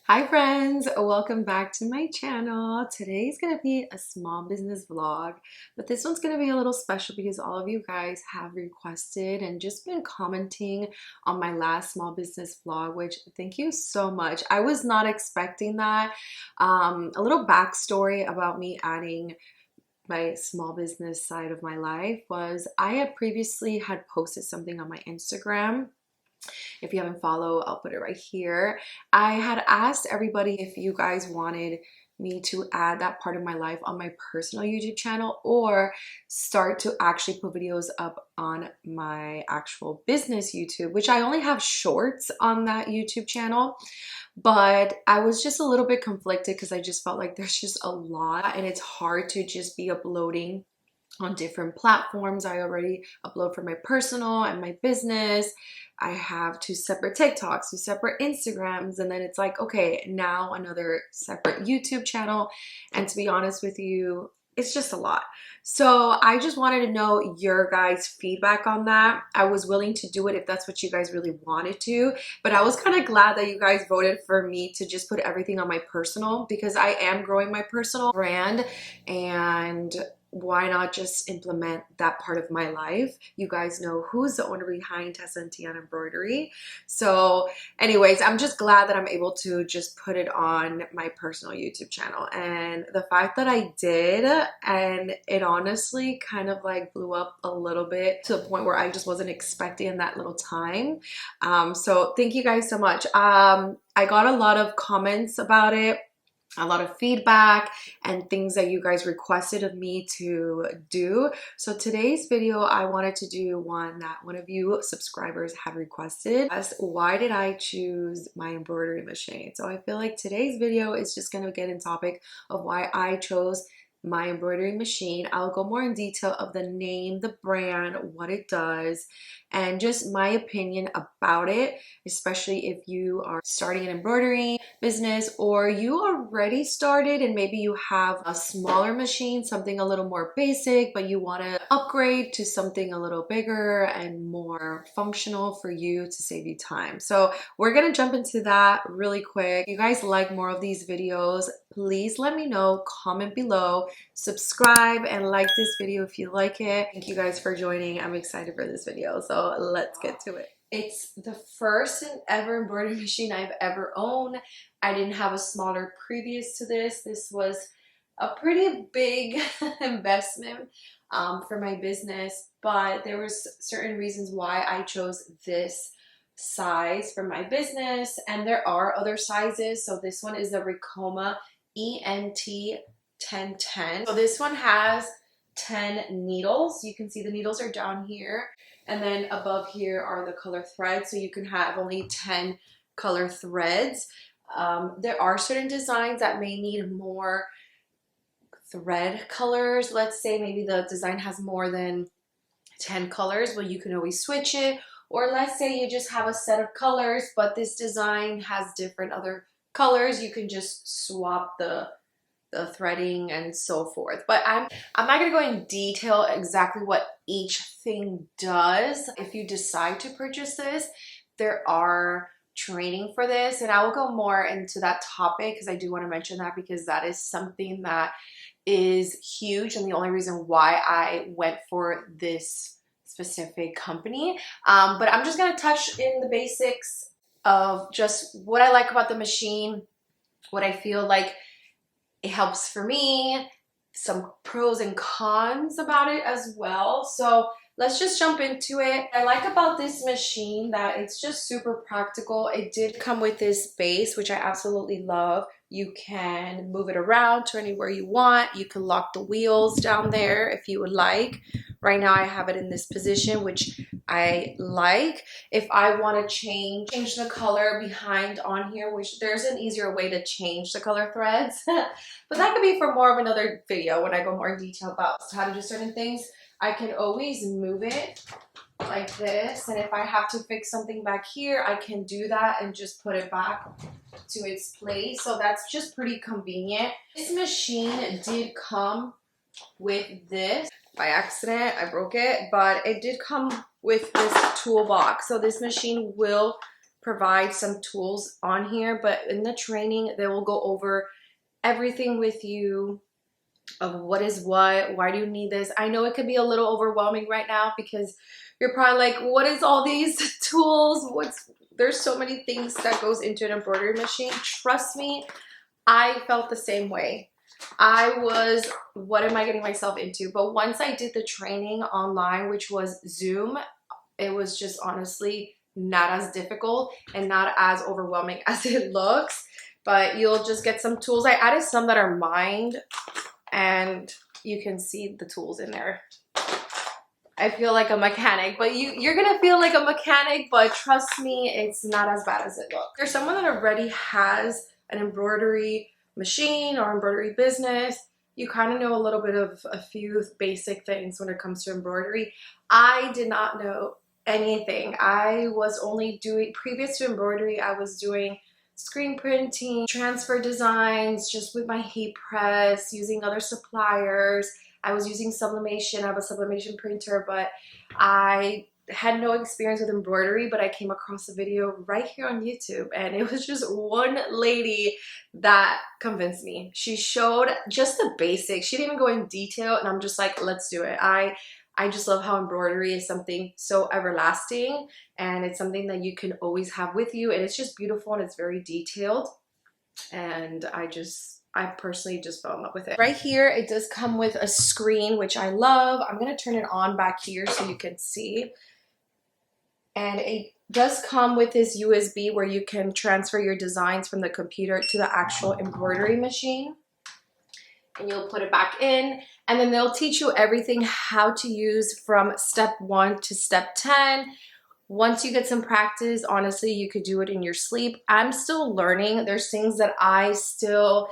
Hi friends, welcome back to my channel. Today's gonna be a small business vlog, but this one's gonna be a little special because all of you guys have requested and just been commenting on my last small business vlog, which thank you so much. I was not expecting that. A little backstory about me adding my small business side of my life was I had previously had posted something on my Instagram. If you haven't followed, I'll put it right here. I had asked everybody if you guys wanted me to add that part of my life on my personal YouTube channel or start to actually put videos up on my actual business YouTube, which I only have shorts on that YouTube channel. But I was just a little bit conflicted because I just felt like there's just a lot and it's hard to just be uploading on different platforms. I already upload for my personal and my business. I have two separate TikToks, two separate Instagrams, and then it's like, okay, now another separate YouTube channel. And to be honest with you, it's just a lot. So I just wanted to know your guys' feedback on that. I was willing to do it if that's what you guys really wanted to, but I was kind of glad that you guys voted for me to just put everything on my personal because I am growing my personal brand, and why not just implement that part of my life? You guys know who's the owner behind SNT on Embroidery. So anyways, I'm just glad that I'm able to just put it on my personal YouTube channel. And the fact that I did, and it honestly kind of like blew up a little bit to the point where I just wasn't expecting in that little time. So thank you guys so much. I got a lot of comments about it, a lot of feedback and things that you guys requested of me to do. So today's video, I wanted to do one that one of you subscribers had requested as why did I choose my embroidery machine? So I feel like today's video is just going to get in topic of why I chose my embroidery machine. I'll go more in detail of the name, the brand, what it does, and just my opinion about it, especially if you are starting an embroidery business or you already started and maybe you have a smaller machine, something a little more basic, but you want to upgrade to something a little bigger and more functional for you to save you time. So we're going to jump into that really quick. If you guys like more of these videos, please let me know, comment below, subscribe, and like this video if you like it. Thank you guys for joining. I'm excited for this video, so let's get to it. It's the first and ever embroidery machine I've ever owned. I didn't have a smaller previous to this. This was a pretty big investment for my business, but there was certain reasons why I chose this size for my business, and there are other sizes. So this one is the Ricoma ENT 1010. So this one has 10 needles. You can see the needles are down here, and then above here are the color threads, so you can have only 10 color threads. There are certain designs that may need more thread colors. Let's say maybe the design has more than 10 colors, well, you can always switch it. Or let's say you just have a set of colors, but this design has different other colors. You can just swap the threading and so forth. But I'm not going to go in detail exactly what each thing does. If you decide to purchase this, there are training for this, and I will go more into that topic because I do want to mention that because that is something that is huge and the only reason why I went for this specific company. But I'm just going to touch in the basics of just what I like about the machine, what I feel like it helps for me, some pros and cons about it as well. So let's just jump into it. I like about this machine that it's just super practical. It did come with this base, which I absolutely love. You can move it around to anywhere you want. You can lock the wheels down there if you would like. Right now I have it in this position, which I like. If I want to change the color behind on here, which there's an easier way to change the color threads, but that could be for more of another video when I go more in detail about how to do certain things. I can always move it like this, and if I have to fix something back here, I can do that and just put it back to its place. So that's just pretty convenient. This machine did come with this. By accident, I broke it, but it did come with this toolbox. So this machine will provide some tools on here, but in the training, they will go over everything with you of what is what, why do you need this. I know it could be a little overwhelming right now because you're probably like, what is all these tools? There's so many things that goes into an embroidery machine. Trust me, I felt the same way. I was, what am I getting myself into? But once I did the training online, which was Zoom, it was just honestly not as difficult and not as overwhelming as it looks. But you'll just get some tools. I added some that are mined, and you can see the tools in there. I feel like a mechanic, but you're gonna feel like a mechanic, but trust me, it's not as bad as it looks. If you're someone that already has an embroidery machine or embroidery business, you kind of know a little bit of a few basic things when it comes to embroidery. I did not know anything. I was only doing, previous to embroidery, I was doing screen printing, transfer designs, just with my heat press, using other suppliers. I was using sublimation. I have a sublimation printer, but I had no experience with embroidery, but I came across a video right here on YouTube, and it was just one lady that convinced me. She showed just the basics. She didn't even go in detail, and I'm just like, let's do it. I just love how embroidery is something so everlasting, and it's something that you can always have with you, and it's just beautiful and it's very detailed, and I personally just fell in love with it. Right here, it does come with a screen, which I love. I'm gonna turn it on back here so you can see. And it does come with this USB where you can transfer your designs from the computer to the actual embroidery machine. And you'll put it back in, and then they'll teach you everything how to use from step 1 to step 10. Once you get some practice, honestly, you could do it in your sleep. I'm still learning. There's things that I still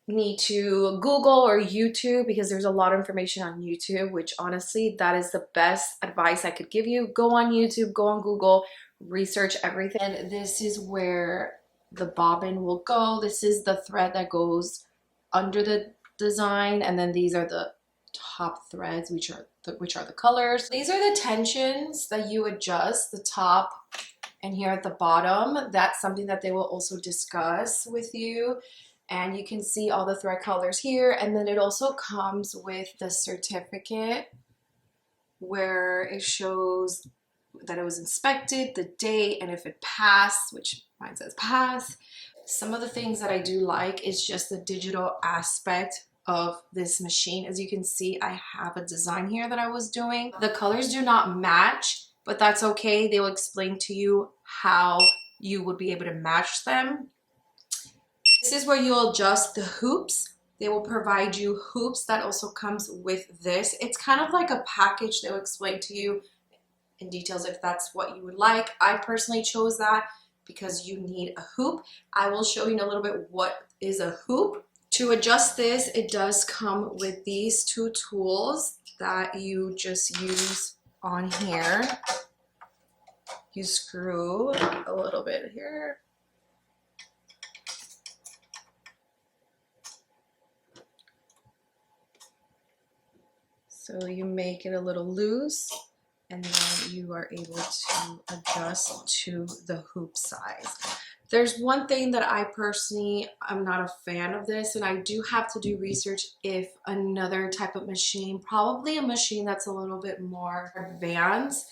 need to Google or YouTube, because there's a lot of information on YouTube, which honestly, that is the best advice I could give you. Go on YouTube, go on Google, research everything. And this is where the bobbin will go. This is the thread that goes under the design, and then these are the top threads, which are the colors. These are the tensions that you adjust, the top and here at the bottom. That's something that they will also discuss with you. And you can see all the thread colors here. And then it also comes with the certificate where it shows that it was inspected, the date, and if it passed, which mine says pass. Some of the things that I do like is just the digital aspect of this machine. As you can see, I have a design here that I was doing. The colors do not match, but that's okay. They will explain to you how you would be able to match them. This is where you'll adjust the hoops. They will provide you hoops that also comes with this. It's kind of like a package. They'll explain to you in details if that's what you would like. I personally chose that because you need a hoop. I will show you in a little bit what is a hoop. To adjust this, it does come with these two tools that you just use on here. You screw a little bit here. So you make it a little loose, and then you are able to adjust to the hoop size. There's one thing that I personally am not a fan of this, and I do have to do research if another type of machine, probably a machine that's a little bit more advanced.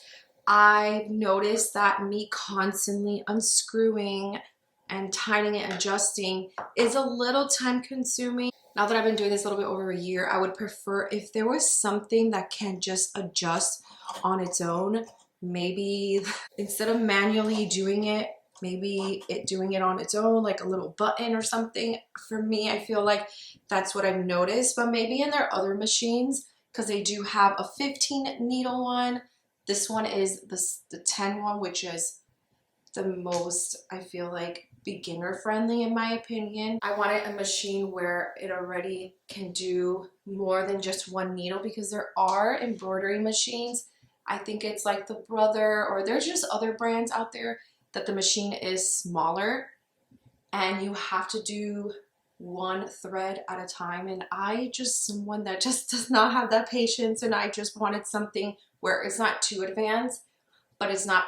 I've noticed that me constantly unscrewing and tightening and adjusting is a little time consuming. Now that I've been doing this a little bit over a year, I would prefer if there was something that can just adjust on its own. Maybe instead of manually doing it, maybe doing it on its own, like a little button or something. For me, I feel like that's what I've noticed. But maybe in their other machines, because they do have a 15 needle one. This one is the 10 one, which is the most, I feel like, beginner friendly in my opinion. I wanted a machine where it already can do more than just one needle, because there are embroidery machines. I think it's like the Brother, or there's just other brands out there that the machine is smaller and you have to do one thread at a time. And I just someone that just does not have that patience, and I just wanted something where it's not too advanced, but it's not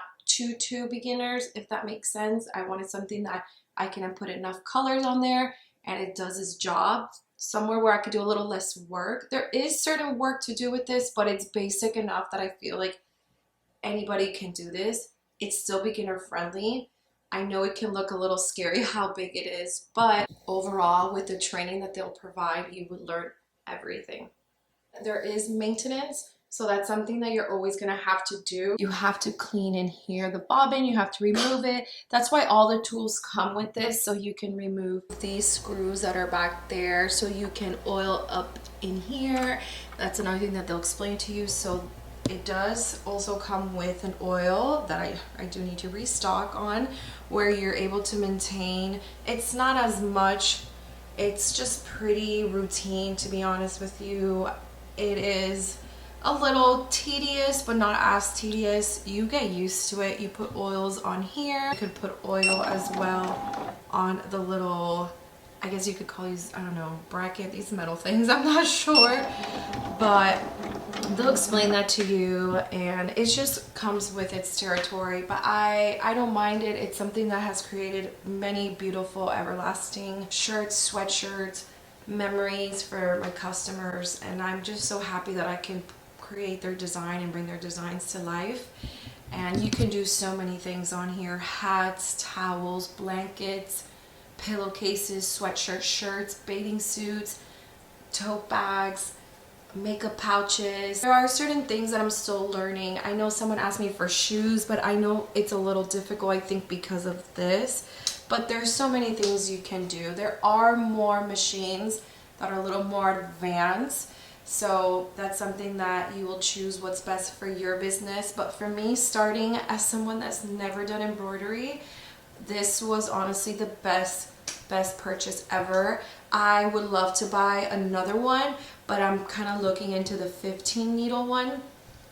too beginners, if that makes sense. I wanted something that I can put enough colors on there and it does its job. Somewhere where I could do a little less work. There is certain work to do with this, but it's basic enough that I feel like anybody can do this. It's still beginner friendly. I know it can look a little scary how big it is, but overall with the training that they'll provide, you would learn everything. There is maintenance, so that's something that you're always gonna have to do. You have to clean in here the bobbin, you have to remove it. That's why all the tools come with this, so you can remove these screws that are back there, so you can oil up in here. That's another thing that they'll explain to you. So it does also come with an oil that I do need to restock on, where you're able to maintain. It's not as much, it's just pretty routine, to be honest with you. It is a little tedious, but not as tedious. You get used to it. You put oils on here. You could put oil as well on the little, I guess you could call these, I don't know, bracket, these metal things. I'm not sure, but they'll explain that to you, and it just comes with its territory. But I don't mind it. It's something that has created many beautiful, everlasting shirts, sweatshirts, memories for my customers, and I'm just so happy that I can create their design and bring their designs to life. And you can do so many things on here: hats, towels, blankets, pillowcases, sweatshirts, shirts, bathing suits, tote bags, makeup pouches. There are certain things that I'm still learning. I know someone asked me for shoes, but I know it's a little difficult, I think, because of this. But there's so many things you can do. There are more machines that are a little more advanced. So that's something that you will choose what's best for your business. But for me, starting as someone that's never done embroidery, this was honestly the best purchase ever. I would love to buy another one, but I'm kind of looking into the 15 needle one,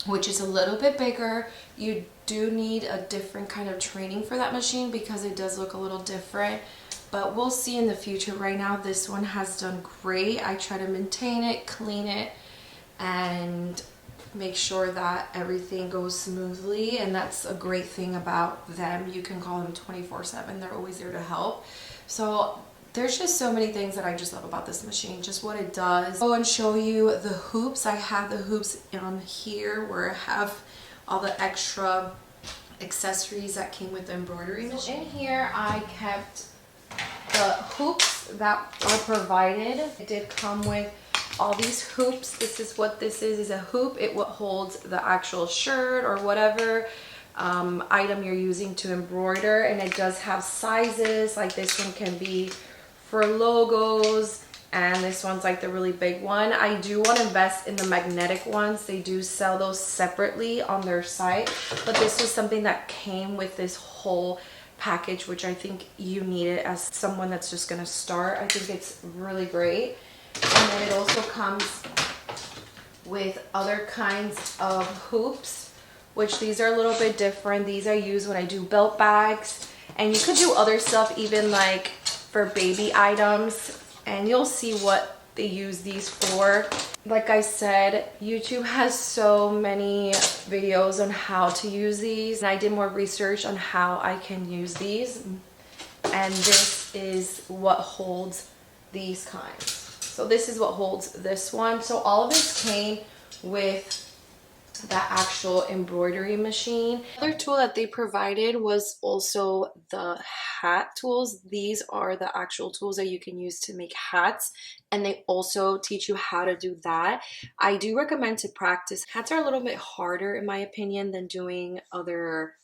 which is a little bit bigger. You do need a different kind of training for that machine because it does look a little different, but we'll see in the future. Right now, this one has done great. I try to maintain it, clean it, and make sure that everything goes smoothly, and that's a great thing about them. You can call them 24/7. They're always there to help. So there's just so many things that I just love about this machine, just what it does. Go and show you the hoops. I have the hoops on here where I have all the extra accessories that came with the embroidery machine. In here I kept the hoops that were provided. It did come with all these hoops. This is what this is a hoop. It holds the actual shirt or whatever item you're using to embroider, and it does have sizes. Like this one can be for logos, and this one's like the really big one. I do want to invest in the magnetic ones. They do sell those separately on their site, but this was something that came with this whole package, which I think you need it as someone that's just going to start. I think it's really great. And then it also comes with other kinds of hoops, which these are a little bit different. These I use when I do belt bags, and you could do other stuff even like for baby items, and you'll see what they use these for. Like I said, YouTube has so many videos on how to use these, and I did more research on how I can use these, and this is what holds these kinds. So this is what holds this one. So all of this came with the actual embroidery machine. Another tool that they provided was also the hat tools. These are the actual tools that you can use to make hats, and they also teach you how to do that. I do recommend to practice. Hats are a little bit harder in my opinion than doing other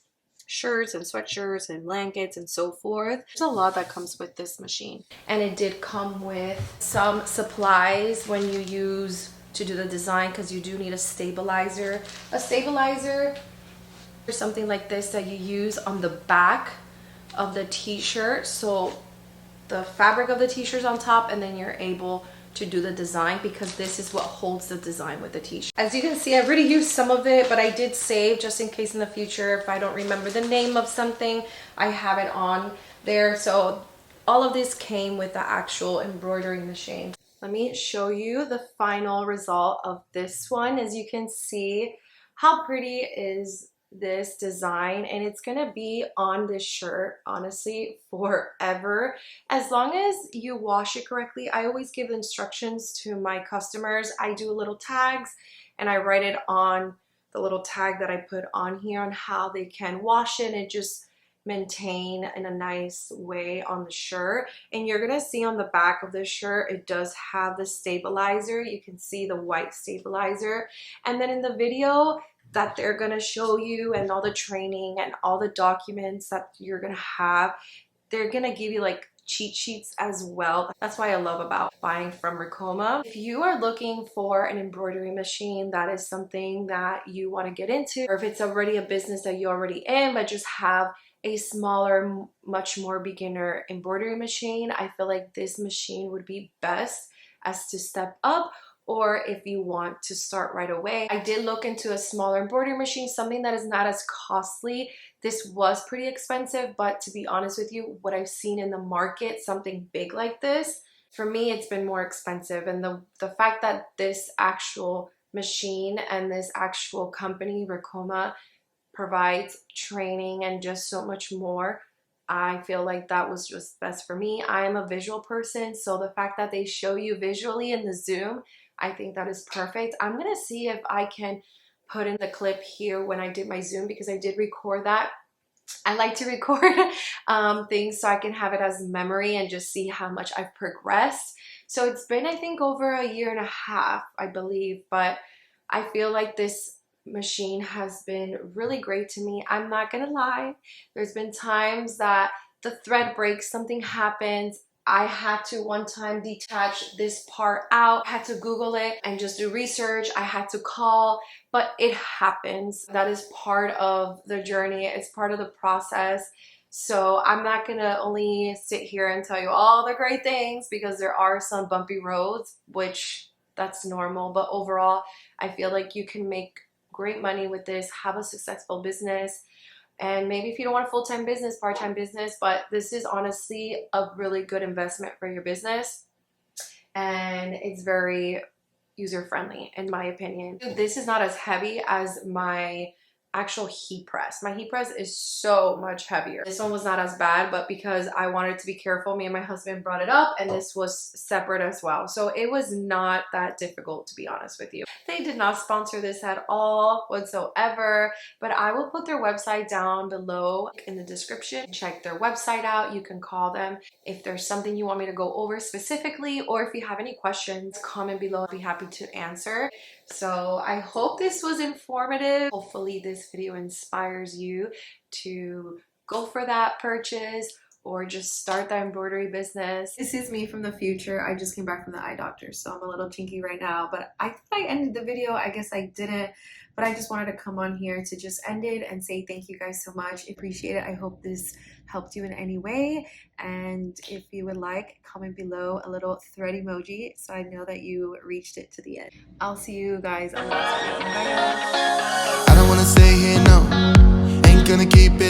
shirts and sweatshirts and blankets and so forth. There's a lot that comes with this machine, and it did come with some supplies when you use to do the design, because you do need a stabilizer. A stabilizer or something like this that you use on the back of the t-shirt, so the fabric of the t-shirt's on top, and then you're able to do the design, because this is what holds the design with the t-shirt. As you can see, I've already used some of it, but I did save just in case in the future if I don't remember the name of something, I have it on there. So all of this came with the actual embroidery machine. Let me show you the final result of this one. As you can see, how pretty is this design, and it's gonna be on this shirt honestly forever, as long as you wash it correctly. I always give instructions to my customers. I do little tags and I write it on the little tag that I put on here on how they can wash it and just maintain in a nice way on the shirt. And you're gonna see on the back of the shirt it does have the stabilizer. You can see the white stabilizer, and then in the video that they're gonna show you and all the training and all the documents that you're gonna have, they're gonna give you like cheat sheets as well. That's why I love about buying from Ricoma. If you are looking for an embroidery machine, that is something that you want to get into, or if it's already a business that you're already in but just have a smaller, much more beginner embroidery machine, I feel like this machine would be best as to step up. Or if you want to start right away, I did look into a smaller embroidery machine, something that is not as costly. This was pretty expensive, but to be honest with you, what I've seen in the market, something big like this, for me, it's been more expensive. And the fact that this actual machine and this actual company, Ricoma, provides training and just so much more, I feel like that was just best for me. I am a visual person, so the fact that they show you visually in the Zoom, I think that is perfect. I'm gonna see if I can put in the clip here when I did my Zoom, because I did record that. I like to record things so I can have it as memory and just see how much I've progressed. So it's been, I think, over a year and a half, I believe, but I feel like this machine has been really great to me. I'm not gonna lie, there's been times that the thread breaks, something happens. I had to one time detach this part out. I had to Google it and just do research. I had to call, but it happens. That is part of the journey. It's part of the process. So I'm not gonna only sit here and tell you all the great things, because there are some bumpy roads, which that's normal. But overall, I feel like you can make great money with this, have a successful business. And maybe if you don't want a full-time business, part-time business, but this is honestly a really good investment for your business. And it's very user-friendly in my opinion. This is not as heavy as my actual heat press. My heat press is so much heavier. This one was not as bad, but because I wanted to be careful, me and my husband brought it up, and this was separate as well. So it was not that difficult, to be honest with you. They did not sponsor this at all whatsoever, but I will put their website down below in the description. Check their website out. You can call them if there's something you want me to go over specifically, or if you have any questions, comment below. I'll be happy to answer. So I hope this was informative. Hopefully this video inspires you to go for that purchase or just start that embroidery business. This is me from the future. I just came back from the eye doctor, so I'm a little chinky right now, but I thought I ended the video. I guess I didn't, but I just wanted to come on here to just end it and say thank you guys so much. Appreciate it. I hope this helped you in any way, and if you would like, comment below a little thread emoji so I know that you reached it to the end. I'll see you guys on the next video. Bye guys. I don't wanna stay here, no. Ain't gonna keep it